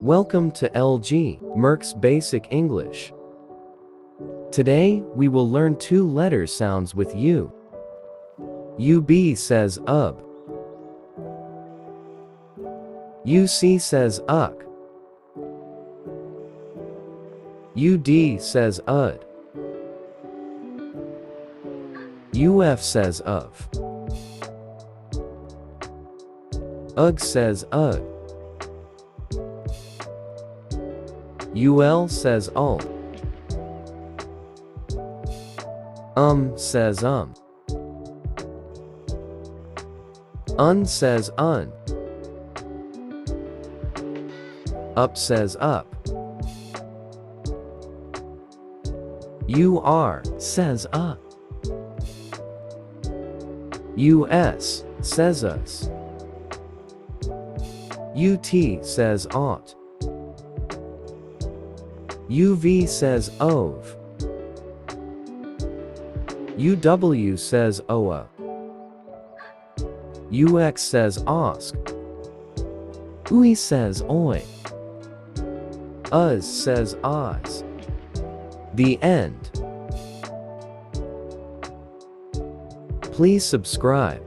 Welcome to LJMERX Basic English. Today, we will learn two letter sounds with U. UB says UB. UC says UC. UD says UD. UF says UF. UG says UG. UL says UL. Says UN says UN. Up says up. UR says up. US says us. UT says ought. UV says ove. UW says oa. UX says ask. UI says oi. Uz says oz. The end. Please subscribe.